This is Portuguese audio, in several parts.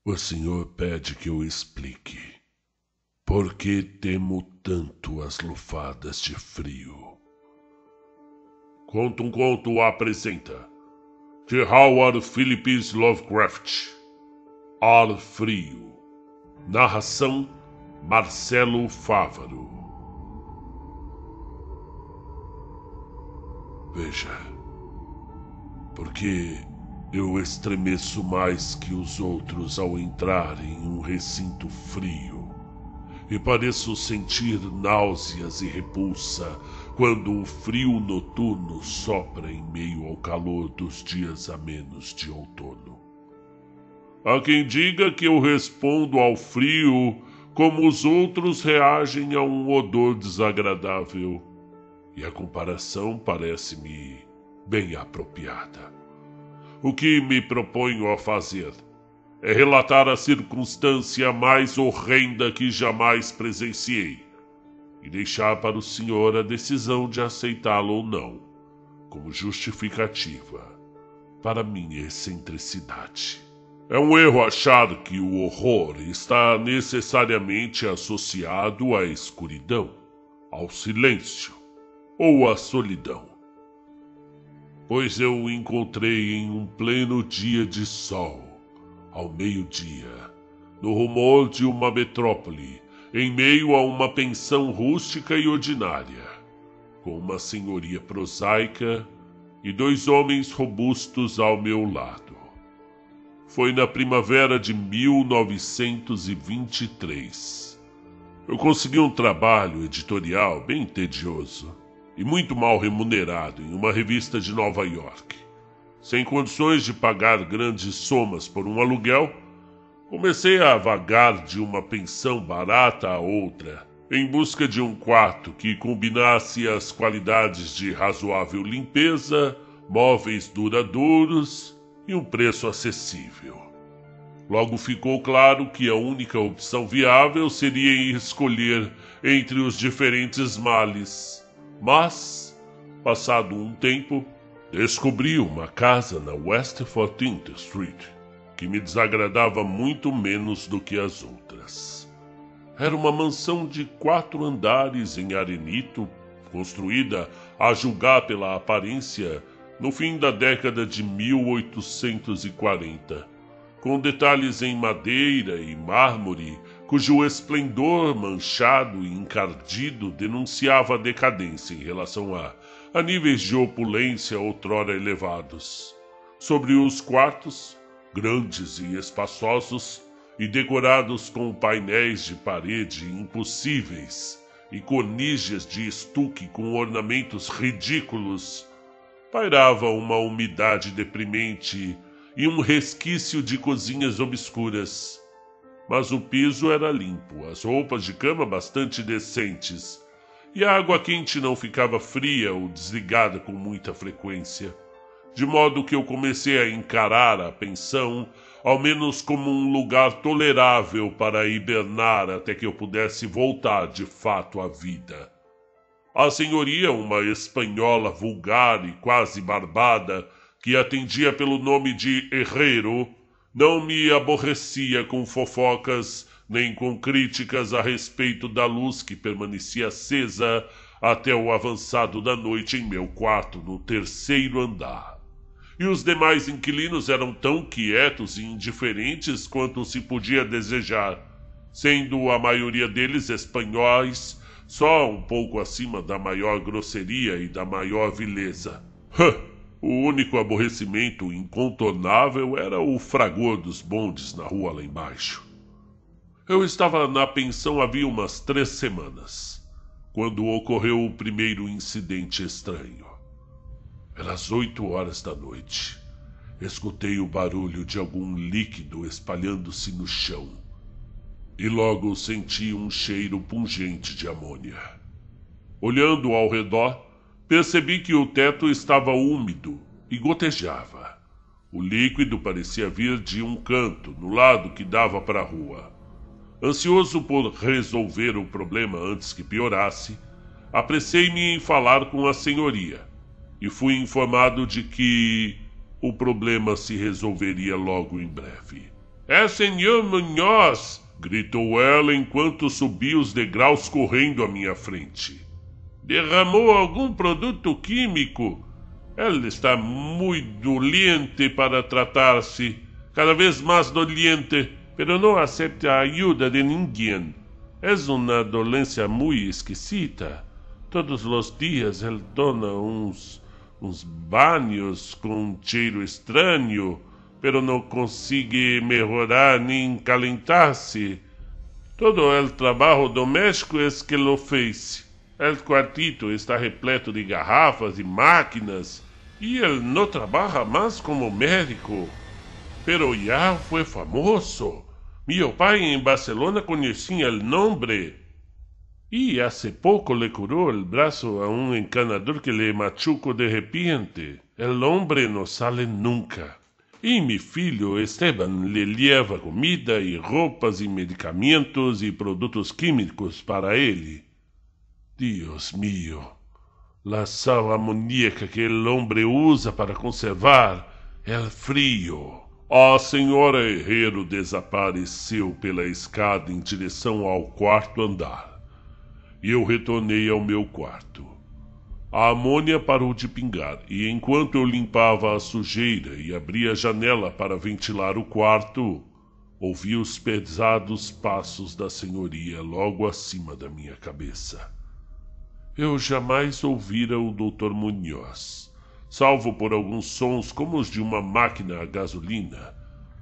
O senhor pede que eu explique por que temo tanto as lufadas de frio. Conta um Conto apresenta de Howard Phillips Lovecraft, Ar Frio. Narração Marcelo Fávaro. Veja, porque eu estremeço mais que os outros ao entrar em um recinto frio e pareço sentir náuseas e repulsa quando o frio noturno sopra em meio ao calor dos dias amenos de outono. Há quem diga que eu respondo ao frio como os outros reagem a um odor desagradável, e a comparação parece-me bem apropriada. O que me proponho a fazer é relatar a circunstância mais horrenda que jamais presenciei e deixar para o senhor a decisão de aceitá-lo ou não, como justificativa para minha excentricidade. É um erro achar que o horror está necessariamente associado à escuridão, ao silêncio ou à solidão. Pois eu o encontrei em um pleno dia de sol, ao meio-dia, no rumor de uma metrópole, em meio a uma pensão rústica e ordinária, com uma senhoria prosaica e dois homens robustos ao meu lado. Foi na primavera de 1923. Eu consegui um trabalho editorial bem tedioso e muito mal remunerado em uma revista de Nova York. Sem condições de pagar grandes somas por um aluguel, comecei a vagar de uma pensão barata a outra, em busca de um quarto que combinasse as qualidades de razoável limpeza, móveis duradouros e um preço acessível. Logo ficou claro que a única opção viável seria escolher entre os diferentes males. Mas, passado um tempo, descobri uma casa na West 14th Street que me desagradava muito menos do que as outras. Era uma mansão de 4 andares em arenito, construída, a julgar pela aparência, no fim da década de 1840, com detalhes em madeira e mármore, cujo esplendor manchado e encardido denunciava a decadência em relação a níveis de opulência outrora elevados. Sobre os quartos, grandes e espaçosos, e decorados com painéis de parede impossíveis e corniches de estuque com ornamentos ridículos, pairava uma umidade deprimente e um resquício de cozinhas obscuras. Mas o piso era limpo, as roupas de cama bastante decentes, e a água quente não ficava fria ou desligada com muita frequência, de modo que eu comecei a encarar a pensão ao menos como um lugar tolerável para hibernar até que eu pudesse voltar de fato à vida. A senhoria, uma espanhola vulgar e quase barbada, que atendia pelo nome de Herrero, não me aborrecia com fofocas nem com críticas a respeito da luz que permanecia acesa até o avançado da noite em meu quarto no 3º andar. E os demais inquilinos eram tão quietos e indiferentes quanto se podia desejar, sendo a maioria deles espanhóis, só um pouco acima da maior grosseria e da maior vileza. O único aborrecimento incontornável era o fragor dos bondes na rua lá embaixo. Eu estava na pensão havia umas 3 semanas, quando ocorreu o primeiro incidente estranho. Era às 8 horas da noite. Escutei o barulho de algum líquido espalhando-se no chão, e logo senti um cheiro pungente de amônia. Olhando ao redor, percebi que o teto estava úmido e gotejava. O líquido parecia vir de um canto, no lado que dava para a rua. Ansioso por resolver o problema antes que piorasse, apressei-me em falar com a senhoria e fui informado de que o problema se resolveria logo em breve. É senhor Munhoz! Gritou ela enquanto subia os degraus correndo à minha frente. Derramou algum produto químico? Ela está muito doliente para tratar-se. Cada vez mais doliente, pero não aceita a ajuda de ninguém. É uma dolência muito esquisita. Todos os dias ele toma uns banhos com um cheiro estranho, pero não consegue melhorar nem calentar-se. Todo o trabalho doméstico é que lo fez. O quartito está repleto de garrafas e máquinas, e ele não trabalha mais como médico. Pero já foi famoso. Meu pai em Barcelona conhecia o nome. E hace pouco le curou o braço a um encanador que le machucou de repente. El hombre não sale nunca. E meu filho Esteban lhe leva comida e roupas e medicamentos e produtos químicos para ele. Dios mío, la sal amoníaca que el hombre usa para conservar el frio. A senhora Herrero desapareceu pela escada em direção ao quarto andar. E eu retornei ao meu quarto. A amônia parou de pingar, e enquanto eu limpava a sujeira e abria a janela para ventilar o quarto, ouvi os pesados passos da senhoria logo acima da minha cabeça. Eu jamais ouvira o Dr. Munhoz, salvo por alguns sons como os de uma máquina a gasolina,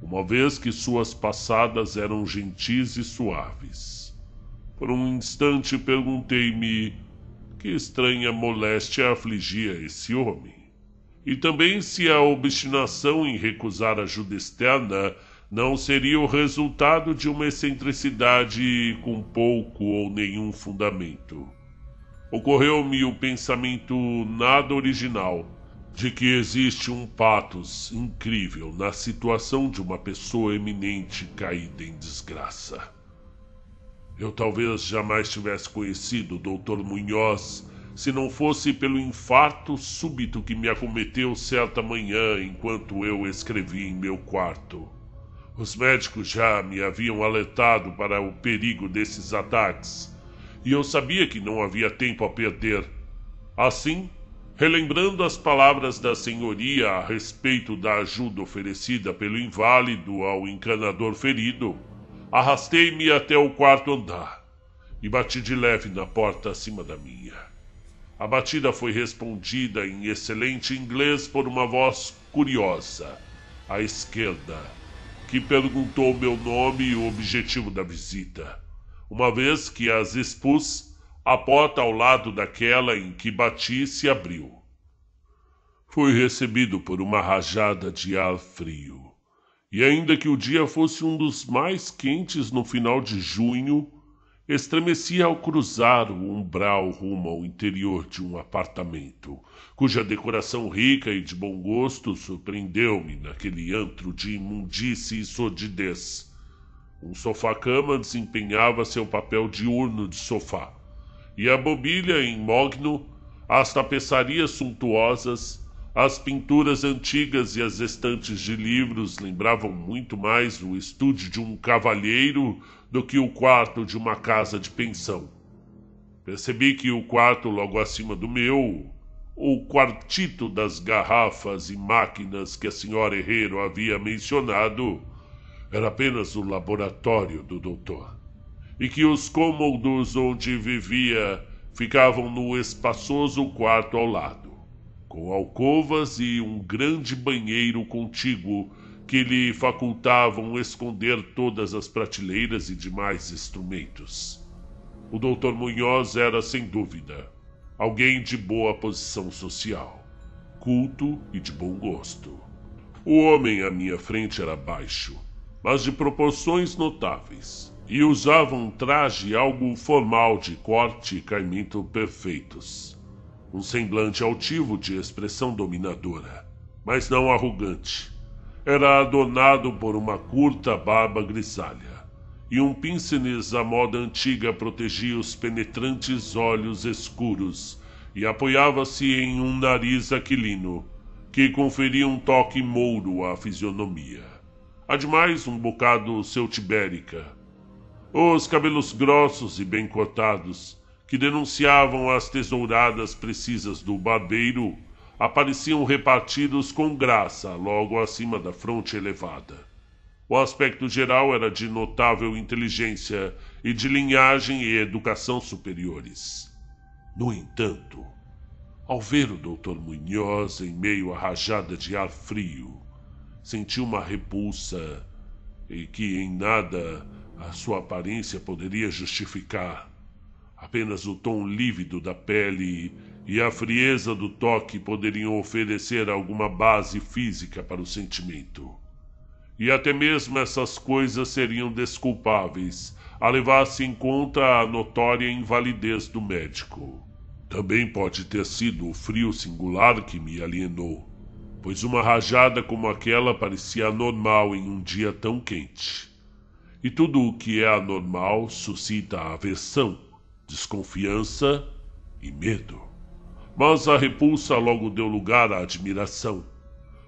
uma vez que suas passadas eram gentis e suaves. Por um instante perguntei-me que estranha moléstia afligia esse homem, e também se a obstinação em recusar ajuda externa não seria o resultado de uma excentricidade com pouco ou nenhum fundamento. Ocorreu-me o pensamento nada original de que existe um patos incrível na situação de uma pessoa eminente caída em desgraça. Eu talvez jamais tivesse conhecido o Dr. Munhoz se não fosse pelo infarto súbito que me acometeu certa manhã enquanto eu escrevia em meu quarto. Os médicos já me haviam alertado para o perigo desses ataques, e eu sabia que não havia tempo a perder. Assim, relembrando as palavras da senhoria a respeito da ajuda oferecida pelo inválido ao encanador ferido, arrastei-me até o quarto andar e bati de leve na porta acima da minha. A batida foi respondida em excelente inglês por uma voz curiosa, à esquerda, que perguntou meu nome e o objetivo da visita. Uma vez que as expus, a porta ao lado daquela em que bati se abriu. Fui recebido por uma rajada de ar frio. E ainda que o dia fosse um dos mais quentes no final de junho, estremeci ao cruzar o umbral rumo ao interior de um apartamento, cuja decoração rica e de bom gosto surpreendeu-me naquele antro de imundície e sordidez. Um sofá-cama desempenhava seu papel diurno de sofá, e a mobília em mogno, as tapeçarias suntuosas, as pinturas antigas e as estantes de livros lembravam muito mais o estúdio de um cavalheiro do que o quarto de uma casa de pensão. Percebi que o quarto logo acima do meu, o quartito das garrafas e máquinas que a senhora Herrero havia mencionado, era apenas o laboratório do doutor, e que os cômodos onde vivia ficavam no espaçoso quarto ao lado, com alcovas e um grande banheiro contíguo que lhe facultavam esconder todas as prateleiras e demais instrumentos. O Dr. Munhoz era, sem dúvida, alguém de boa posição social, culto e de bom gosto. O homem à minha frente era baixo, mas de proporções notáveis, e usava um traje algo formal de corte e caimento perfeitos. Um semblante altivo de expressão dominadora, mas não arrogante. Era adornado por uma curta barba grisalha, e um píncenes à moda antiga protegia os penetrantes olhos escuros e apoiava-se em um nariz aquilino, que conferia um toque mouro à fisionomia. Ademais, um bocado celtibérica. Os cabelos grossos e bem cortados, que denunciavam as tesouradas precisas do barbeiro, apareciam repartidos com graça logo acima da fronte elevada. O aspecto geral era de notável inteligência e de linhagem e educação superiores. No entanto, ao ver o Dr. Munhoz em meio à rajada de ar frio, senti uma repulsa e que em nada a sua aparência poderia justificar. Apenas o tom lívido da pele e a frieza do toque poderiam oferecer alguma base física para o sentimento. E até mesmo essas coisas seriam desculpáveis a levar-se em conta a notória invalidez do médico. Também pode ter sido o frio singular que me alienou, pois uma rajada como aquela parecia anormal em um dia tão quente. E tudo o que é anormal suscita aversão, desconfiança e medo. Mas a repulsa logo deu lugar à admiração,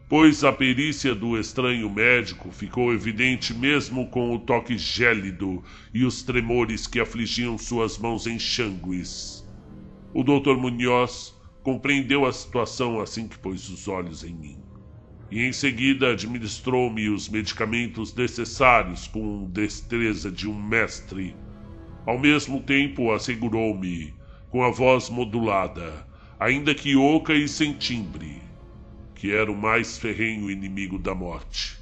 pois a perícia do estranho médico ficou evidente mesmo com o toque gélido e os tremores que afligiam suas mãos enxângues. O Dr. Munhoz compreendeu a situação assim que pôs os olhos em mim, e em seguida administrou-me os medicamentos necessários com destreza de um mestre. Ao mesmo tempo assegurou-me, com a voz modulada, ainda que oca e sem timbre, que era o mais ferrenho inimigo da morte,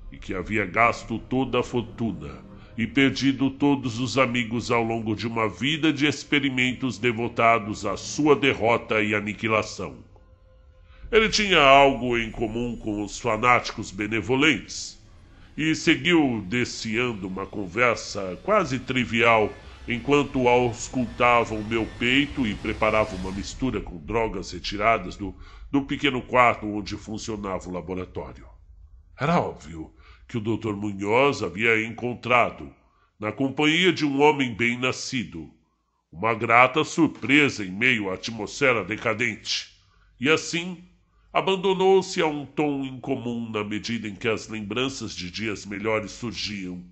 e que havia gasto toda a fortuna e perdido todos os amigos ao longo de uma vida de experimentos devotados à sua derrota e aniquilação. Ele tinha algo em comum com os fanáticos benevolentes, e seguiu desfiando uma conversa quase trivial enquanto auscultava o meu peito e preparava uma mistura com drogas retiradas do pequeno quarto onde funcionava o laboratório. Era óbvio que o Dr. Munhoz havia encontrado, na companhia de um homem bem nascido, uma grata surpresa em meio à atmosfera decadente, e assim abandonou-se a um tom incomum na medida em que as lembranças de dias melhores surgiam,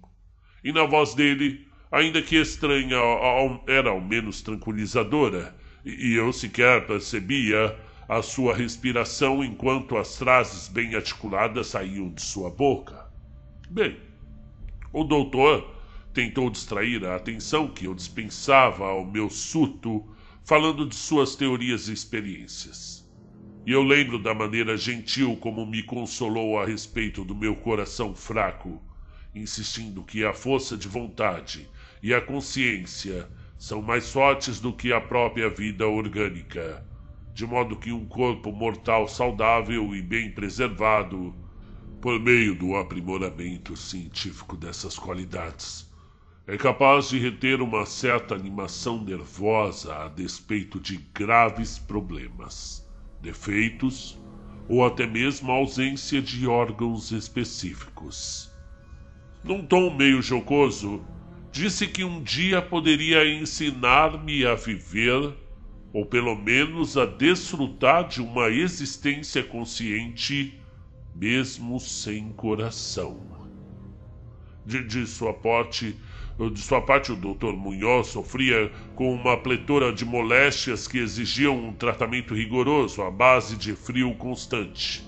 e na voz dele, ainda que estranha, era ao menos tranquilizadora, e eu sequer percebia a sua respiração enquanto as frases bem articuladas saíam de sua boca. Bem, o doutor tentou distrair a atenção que eu dispensava ao meu surto, falando de suas teorias e experiências. E eu lembro da maneira gentil como me consolou a respeito do meu coração fraco, insistindo que a força de vontade e a consciência são mais fortes do que a própria vida orgânica, de modo que um corpo mortal saudável e bem preservado, por meio do aprimoramento científico dessas qualidades, é capaz de reter uma certa animação nervosa a despeito de graves problemas, defeitos ou até mesmo ausência de órgãos específicos. Num tom meio jocoso, disse que um dia poderia ensinar-me a viver, ou pelo menos a desfrutar de uma existência consciente, mesmo sem coração. De sua parte, o Dr. Munhoz sofria com uma pletora de moléstias que exigiam um tratamento rigoroso à base de frio constante.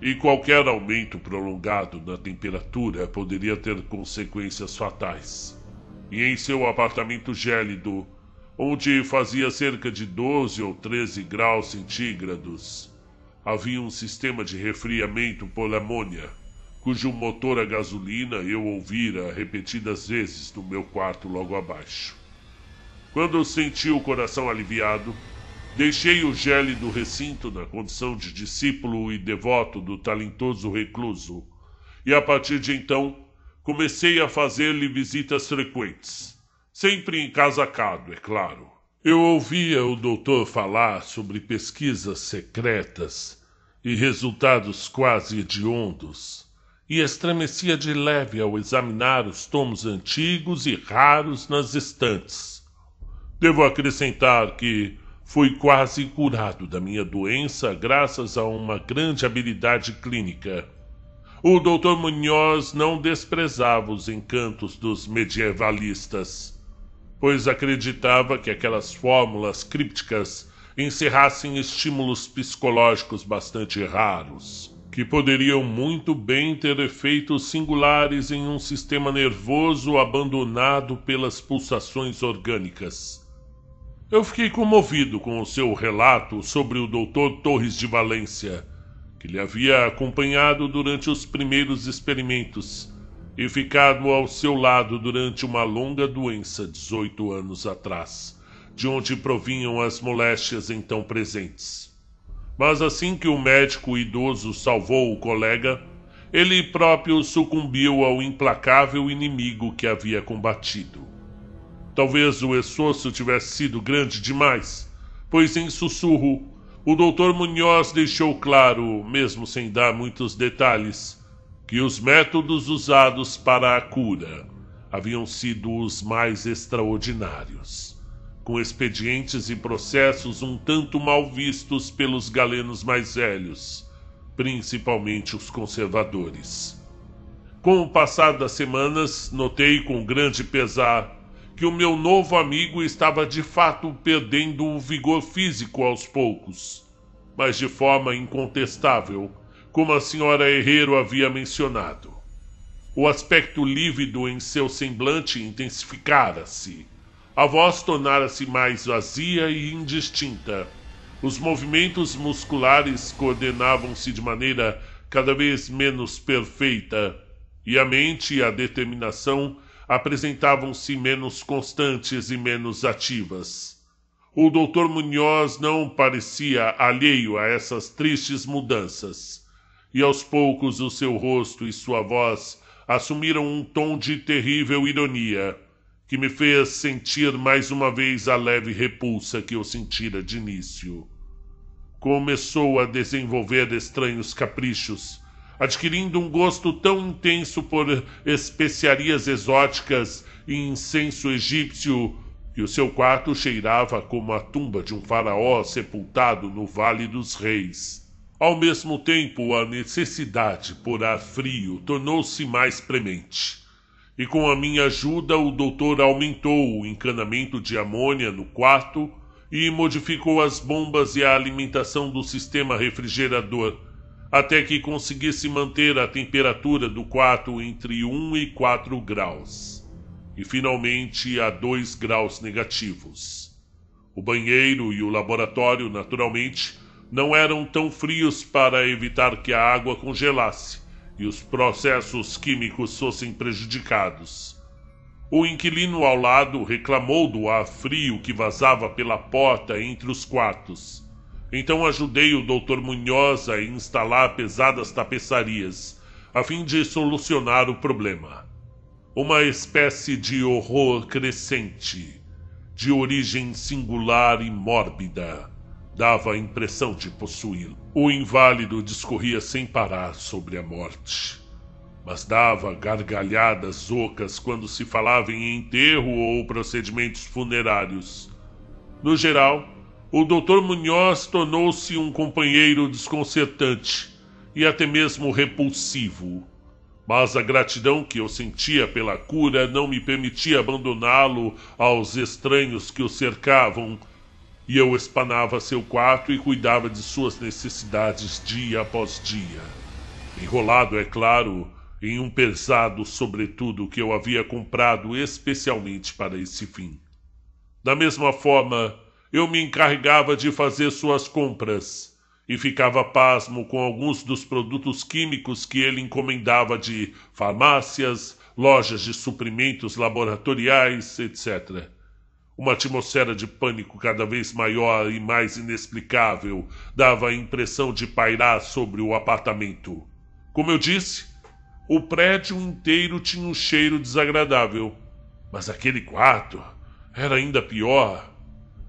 E qualquer aumento prolongado na temperatura poderia ter consequências fatais. E em seu apartamento gélido, onde fazia cerca de 12 ou 13 graus centígrados, havia um sistema de resfriamento por amônia, cujo motor a gasolina eu ouvira repetidas vezes no meu quarto logo abaixo. Quando senti o coração aliviado, deixei o gélido recinto na condição de discípulo e devoto do talentoso recluso, e a partir de então comecei a fazer-lhe visitas frequentes, sempre encasacado, é claro. Eu ouvia o doutor falar sobre pesquisas secretas e resultados quase hediondos, e estremecia de leve ao examinar os tomos antigos e raros nas estantes. Devo acrescentar que fui quase curado da minha doença graças a uma grande habilidade clínica, O Dr. Munhoz não desprezava os encantos dos medievalistas, pois acreditava que aquelas fórmulas crípticas encerrassem estímulos psicológicos bastante raros, que poderiam muito bem ter efeitos singulares em um sistema nervoso abandonado pelas pulsações orgânicas. Eu fiquei comovido com o seu relato sobre o Dr. Torres de Valência, que lhe havia acompanhado durante os primeiros experimentos e ficado ao seu lado durante uma longa doença 18 anos atrás, de onde provinham as moléstias então presentes. Mas assim que o médico idoso salvou o colega, ele próprio sucumbiu ao implacável inimigo que havia combatido. Talvez o esforço tivesse sido grande demais, pois em sussurro, o Dr. Munhoz deixou claro, mesmo sem dar muitos detalhes, que os métodos usados para a cura haviam sido os mais extraordinários, com expedientes e processos um tanto mal vistos pelos galenos mais velhos, principalmente os conservadores. Com o passar das semanas, notei com grande pesar que o meu novo amigo estava de fato perdendo o vigor físico aos poucos, mas de forma incontestável, como a senhora Herrero havia mencionado. O aspecto lívido em seu semblante intensificara-se, a voz tornara-se mais vazia e indistinta, os movimentos musculares coordenavam-se de maneira cada vez menos perfeita, e a mente e a determinação apresentavam-se menos constantes e menos ativas. O Dr. Munhoz não parecia alheio a essas tristes mudanças, e aos poucos o seu rosto e sua voz assumiram um tom de terrível ironia, que me fez sentir mais uma vez a leve repulsa que eu sentira de início. Começou a desenvolver estranhos caprichos, adquirindo um gosto tão intenso por especiarias exóticas e incenso egípcio que o seu quarto cheirava como a tumba de um faraó sepultado no Vale dos Reis. Ao mesmo tempo, a necessidade por ar frio tornou-se mais premente, e com a minha ajuda o doutor aumentou o encanamento de amônia no quarto e modificou as bombas e a alimentação do sistema refrigerador, até que conseguisse manter a temperatura do quarto entre 1 e 4 graus, e finalmente a 2 graus negativos. O banheiro e o laboratório, naturalmente, não eram tão frios para evitar que a água congelasse e os processos químicos fossem prejudicados. O inquilino ao lado reclamou do ar frio que vazava pela porta entre os quartos. Então ajudei o Dr. Munhoz a instalar pesadas tapeçarias, a fim de solucionar o problema. Uma espécie de horror crescente, de origem singular e mórbida, dava a impressão de possuí-lo. O inválido discorria sem parar sobre a morte, mas dava gargalhadas ocas quando se falava em enterro ou procedimentos funerários. No geral, o Dr. Munhoz tornou-se um companheiro desconcertante e até mesmo repulsivo, mas a gratidão que eu sentia pela cura não me permitia abandoná-lo aos estranhos que o cercavam, e eu espanava seu quarto e cuidava de suas necessidades dia após dia, enrolado, é claro, em um pesado sobretudo que eu havia comprado especialmente para esse fim. Da mesma forma, eu me encarregava de fazer suas compras e ficava pasmo com alguns dos produtos químicos que ele encomendava de farmácias, lojas de suprimentos laboratoriais, etc. Uma atmosfera de pânico cada vez maior e mais inexplicável dava a impressão de pairar sobre o apartamento. Como eu disse, o prédio inteiro tinha um cheiro desagradável, mas aquele quarto era ainda pior.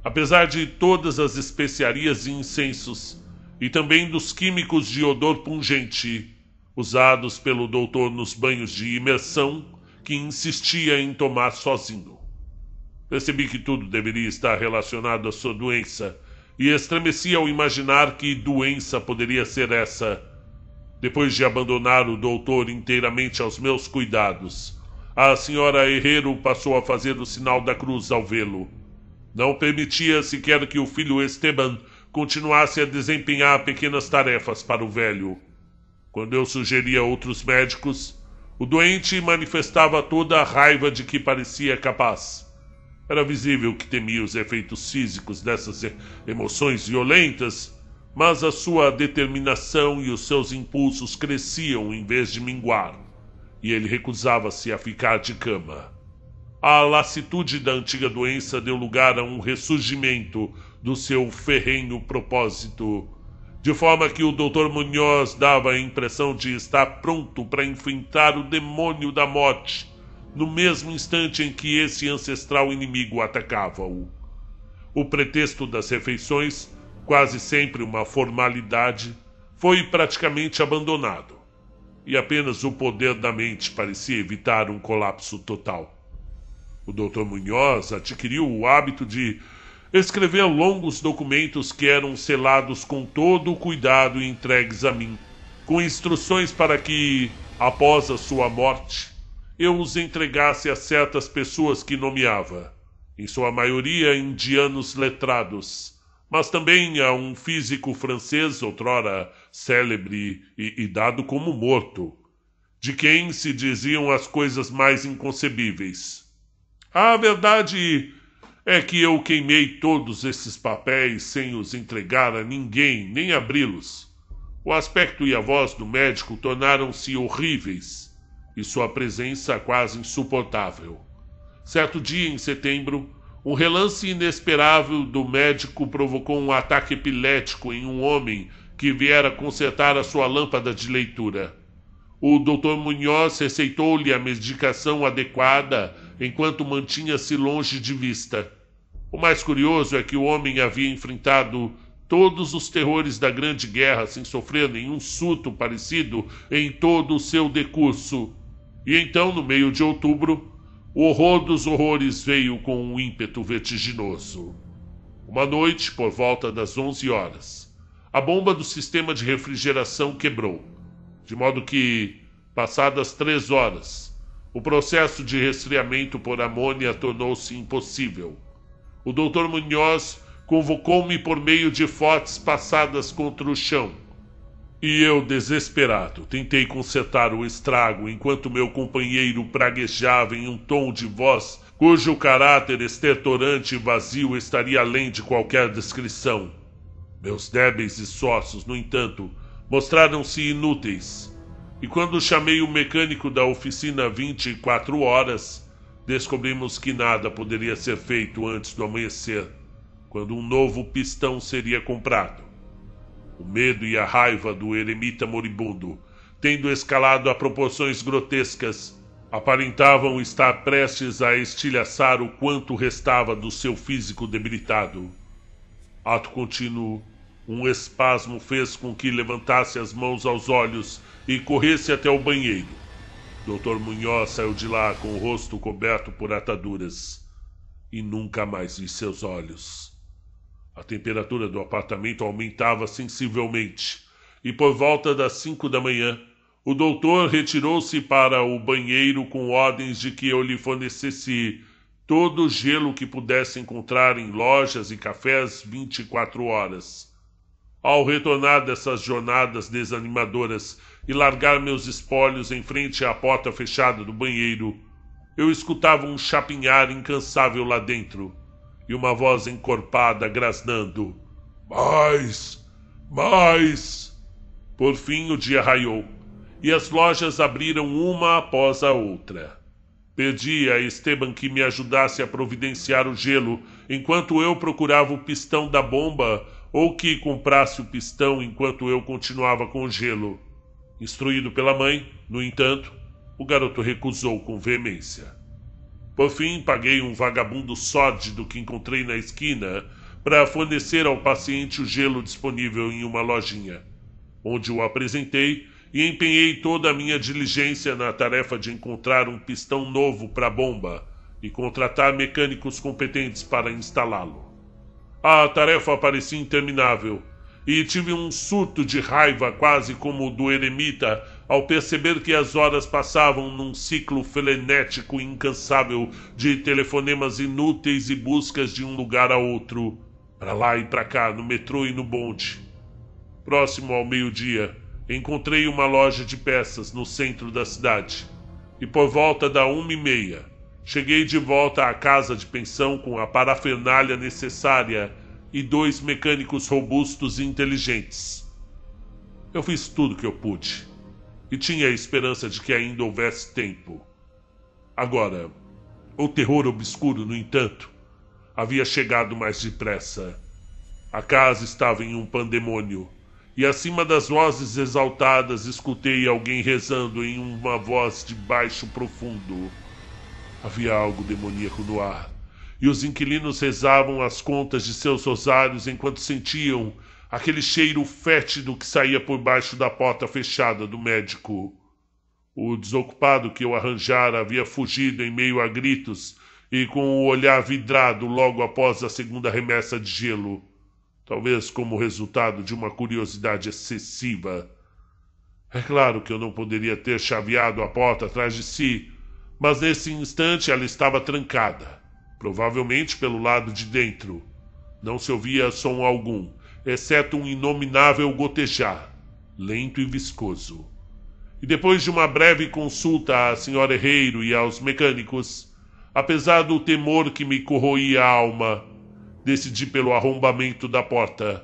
Apesar de todas as especiarias e incensos, e também dos químicos de odor pungente, usados pelo doutor nos banhos de imersão, que insistia em tomar sozinho. Percebi que tudo deveria estar relacionado à sua doença, e estremeci ao imaginar que doença poderia ser essa. Depois de abandonar o doutor inteiramente aos meus cuidados, a senhora Herrero passou a fazer o sinal da cruz ao vê-lo. Não permitia sequer que o filho Esteban continuasse a desempenhar pequenas tarefas para o velho. Quando eu sugeria outros médicos, o doente manifestava toda a raiva de que parecia capaz. Era visível que temia os efeitos físicos dessas emoções violentas, mas a sua determinação e os seus impulsos cresciam em vez de minguar, e ele recusava-se a ficar de cama. A lassitude da antiga doença deu lugar a um ressurgimento do seu ferrenho propósito, de forma que o Dr. Munhoz dava a impressão de estar pronto para enfrentar o demônio da morte, no mesmo instante em que esse ancestral inimigo atacava-o. O pretexto das refeições, quase sempre uma formalidade, foi praticamente abandonado, e apenas o poder da mente parecia evitar um colapso total. O Dr. Munhoz adquiriu o hábito de escrever longos documentos que eram selados com todo o cuidado e entregues a mim, com instruções para que, após a sua morte, eu os entregasse a certas pessoas que nomeava, em sua maioria indianos letrados, mas também a um físico francês outrora célebre e dado como morto, de quem se diziam as coisas mais inconcebíveis. A verdade é que eu queimei todos esses papéis sem os entregar a ninguém, nem abri-los. O aspecto e a voz do médico tornaram-se horríveis, e sua presença quase insuportável. Certo dia, em setembro, um relance inesperável do médico provocou um ataque epilético em um homem que viera consertar a sua lâmpada de leitura. O Dr. Munhoz receitou-lhe a medicação adequada enquanto mantinha-se longe de vista. O mais curioso é que o homem havia enfrentado todos os terrores da Grande Guerra sem sofrer nenhum surto parecido em todo o seu decurso. E então, no meio de outubro, o horror dos horrores veio com um ímpeto vertiginoso. Uma noite, por volta das 11 horas, a bomba do sistema de refrigeração quebrou, de modo que, passadas 3 horas, o processo de resfriamento por amônia tornou-se impossível. O Dr. Munhoz convocou-me por meio de fortes passadas contra o chão, e eu, desesperado, tentei consertar o estrago enquanto meu companheiro praguejava em um tom de voz cujo caráter estertorante e vazio estaria além de qualquer descrição. Meus débeis esforços, no entanto, mostraram-se inúteis, e quando chamei o mecânico da oficina 24 horas, descobrimos que nada poderia ser feito antes do amanhecer, quando um novo pistão seria comprado. O medo e a raiva do eremita moribundo, tendo escalado a proporções grotescas, aparentavam estar prestes a estilhaçar o quanto restava do seu físico debilitado. Ato contínuo, um espasmo fez com que levantasse as mãos aos olhos e corresse até o banheiro. Dr. Munhoz saiu de lá com o rosto coberto por ataduras e nunca mais vi seus olhos. A temperatura do apartamento aumentava sensivelmente e por volta das 5 da manhã, o doutor retirou-se para o banheiro com ordens de que eu lhe fornecesse todo o gelo que pudesse encontrar em lojas e cafés 24 horas. Ao retornar dessas jornadas desanimadoras e largar meus espólios em frente à porta fechada do banheiro, eu escutava um chapinhar incansável lá dentro e uma voz encorpada grasnando: "Mais! Mais!" Por fim o dia raiou e as lojas abriram uma após a outra. Pedi a Esteban que me ajudasse a providenciar o gelo enquanto eu procurava o pistão da bomba ou que comprasse o pistão enquanto eu continuava com o gelo. Instruído pela mãe, no entanto, o garoto recusou com veemência. Por fim, paguei um vagabundo sórdido que encontrei na esquina para fornecer ao paciente o gelo disponível em uma lojinha, onde o apresentei e empenhei toda a minha diligência na tarefa de encontrar um pistão novo para a bomba e contratar mecânicos competentes para instalá-lo. A tarefa parecia interminável, e tive um surto de raiva quase como o do eremita ao perceber que as horas passavam num ciclo frenético e incansável de telefonemas inúteis e buscas de um lugar a outro, para lá e para cá, no metrô e no bonde. Próximo ao meio-dia, encontrei uma loja de peças no centro da cidade, e por volta da 1h30, cheguei de volta à casa de pensão com a parafernália necessária e 2 mecânicos robustos e inteligentes. Eu fiz tudo que eu pude, e tinha a esperança de que ainda houvesse tempo. Agora, o terror obscuro, no entanto, havia chegado mais depressa. A casa estava em um pandemônio, e acima das vozes exaltadas escutei alguém rezando em uma voz de baixo profundo. Havia algo demoníaco no ar, e os inquilinos rezavam as contas de seus rosários enquanto sentiam aquele cheiro fétido que saía por baixo da porta fechada do médico. O desocupado que eu arranjara havia fugido em meio a gritos e com o olhar vidrado logo após a segunda remessa de gelo, talvez como resultado de uma curiosidade excessiva. É claro que eu não poderia ter chaveado a porta atrás de si, mas nesse instante ela estava trancada, provavelmente pelo lado de dentro. Não se ouvia som algum, exceto um inominável gotejar, lento e viscoso. E depois de uma breve consulta à senhora Herreiro e aos mecânicos, apesar do temor que me corroía a alma, decidi pelo arrombamento da porta.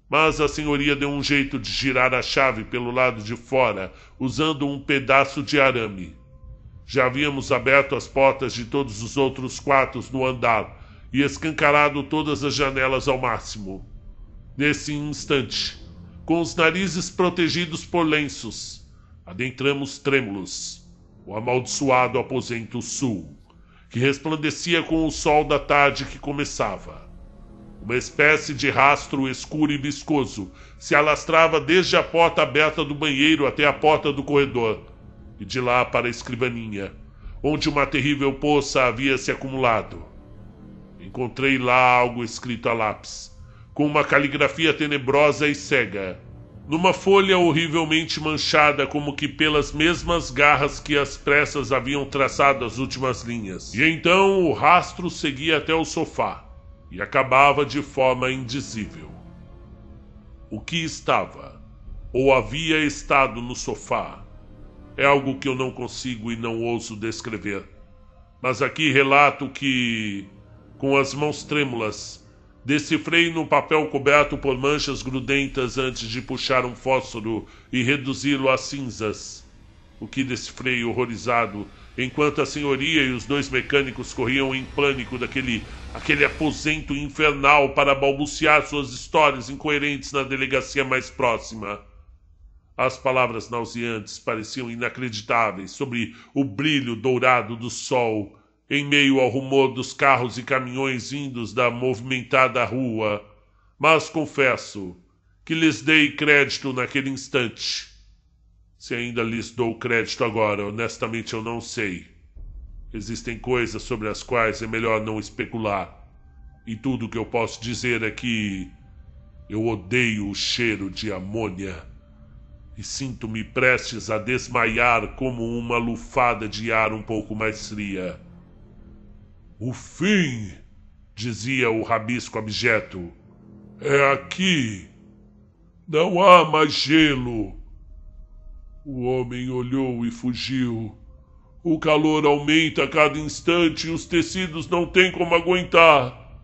Mas a senhoria deu um jeito de girar a chave pelo lado de fora, usando um pedaço de arame. Já havíamos aberto as portas de todos os outros quartos no andar e escancarado todas as janelas ao máximo. Nesse instante, com os narizes protegidos por lenços, adentramos trêmulos o amaldiçoado aposento sul, que resplandecia com o sol da tarde que começava. Uma espécie de rastro escuro e viscoso se alastrava desde a porta aberta do banheiro até a porta do corredor, e de lá para a escrivaninha, onde uma terrível poça havia se acumulado. Encontrei lá algo escrito a lápis, com uma caligrafia tenebrosa e cega, numa folha horrivelmente manchada como que pelas mesmas garras que as pressas haviam traçado as últimas linhas. E então o rastro seguia até o sofá, e acabava de forma indizível. O que estava, ou havia estado no sofá, é algo que eu não consigo e não ouso descrever. Mas aqui relato que, com as mãos trêmulas, decifrei no papel coberto por manchas grudentas antes de puxar um fósforo e reduzi-lo a cinzas. O que decifrei horrorizado, enquanto a senhoria e os 2 mecânicos corriam em pânico daquele aposento infernal para balbuciar suas histórias incoerentes na delegacia mais próxima. As palavras nauseantes pareciam inacreditáveis sobre o brilho dourado do sol, em meio ao rumor dos carros e caminhões vindos da movimentada rua, mas confesso que lhes dei crédito naquele instante. Se ainda lhes dou crédito agora, honestamente eu não sei. Existem coisas sobre as quais é melhor não especular, e tudo o que eu posso dizer é que eu odeio o cheiro de amônia e sinto-me prestes a desmaiar como uma lufada de ar um pouco mais fria. O fim, dizia o rabisco abjeto, é aqui. Não há mais gelo. O homem olhou e fugiu. O calor aumenta a cada instante e os tecidos não têm como aguentar.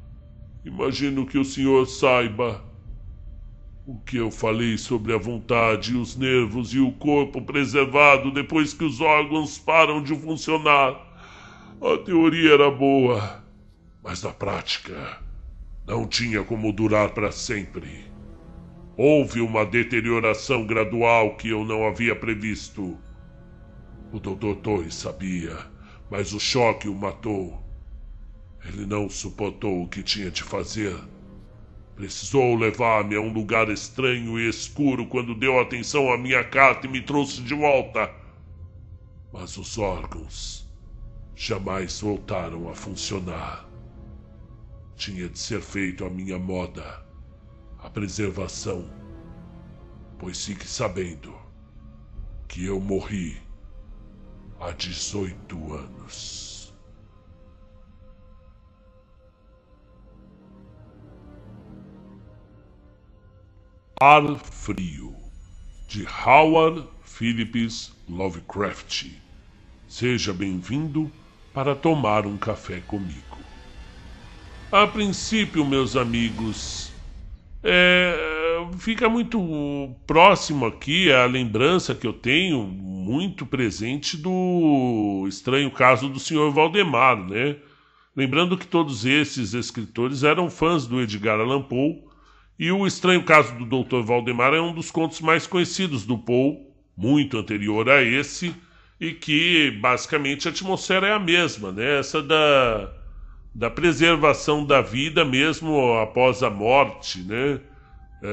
Imagino que o senhor saiba. O que eu falei sobre a vontade, os nervos e o corpo preservado depois que os órgãos param de funcionar. A teoria era boa, mas na prática não tinha como durar para sempre. Houve uma deterioração gradual que eu não havia previsto. O Dr. Torres sabia, mas o choque o matou. Ele não suportou o que tinha de fazer. Precisou levar-me a um lugar estranho e escuro quando deu atenção à minha carta e me trouxe de volta. Mas os órgãos jamais voltaram a funcionar. Tinha de ser feito à minha moda, a preservação, pois fique sabendo que eu morri há 18 anos. Ar Frio, de Howard Phillips Lovecraft. Seja bem-vindo para tomar um café comigo. A princípio, meus amigos, fica muito próximo aqui a lembrança que eu tenho, muito presente, do estranho caso do Sr. Valdemar, né? Lembrando que todos esses escritores eram fãs do Edgar Allan Poe, e o estranho caso do Dr. Valdemar é um dos contos mais conhecidos do Poe, muito anterior a esse, e que basicamente a atmosfera é a mesma, né? Essa da preservação da vida mesmo após a morte, né?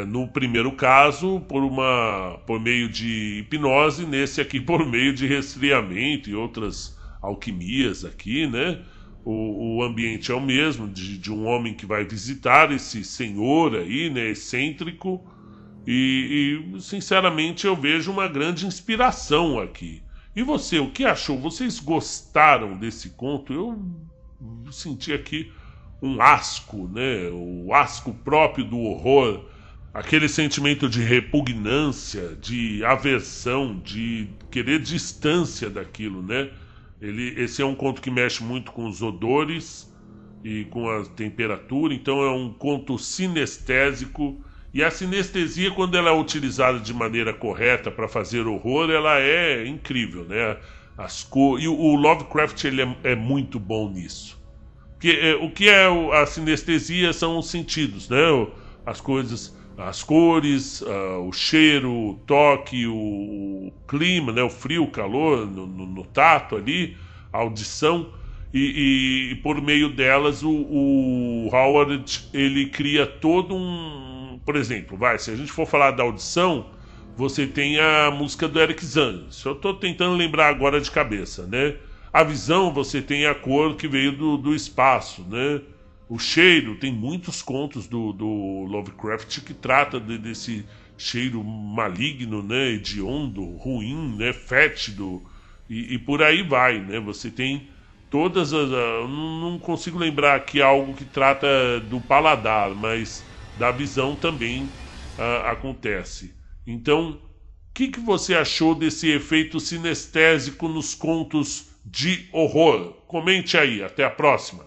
No primeiro caso, por meio de hipnose, nesse aqui por meio de resfriamento e outras alquimias aqui, né? O ambiente é o mesmo, de um homem que vai visitar esse senhor aí, né, excêntrico, e sinceramente eu vejo uma grande inspiração aqui. E você, o que achou? Vocês gostaram desse conto? Eu senti aqui um asco, né? O asco próprio do horror, aquele sentimento de repugnância, de aversão, de querer distância daquilo, né? Esse é um conto que mexe muito com os odores e com a temperatura, então é um conto sinestésico. E a sinestesia, quando ela é utilizada de maneira correta para fazer horror, ela é incrível, né? E o Lovecraft ele é muito bom nisso. Porque o que é a sinestesia são os sentidos, né? As coisas, as cores, o cheiro, o toque, o clima, né? O frio, o calor no tato ali, a audição. E por meio delas o Howard ele cria todo um... Por exemplo, se a gente for falar da audição, você tem a música do Eric Zahn. Isso eu estou tentando lembrar agora de cabeça, né? A visão, você tem a cor que veio do espaço, né? O cheiro, tem muitos contos do Lovecraft que trata desse cheiro maligno, né? Hediondo, ruim, né? Fétido, e por aí vai, né? Você tem todas as... não consigo lembrar aqui algo que trata do paladar, mas da visão também acontece. Então, o que você achou desse efeito sinestésico nos contos de horror? Comente aí. Até a próxima.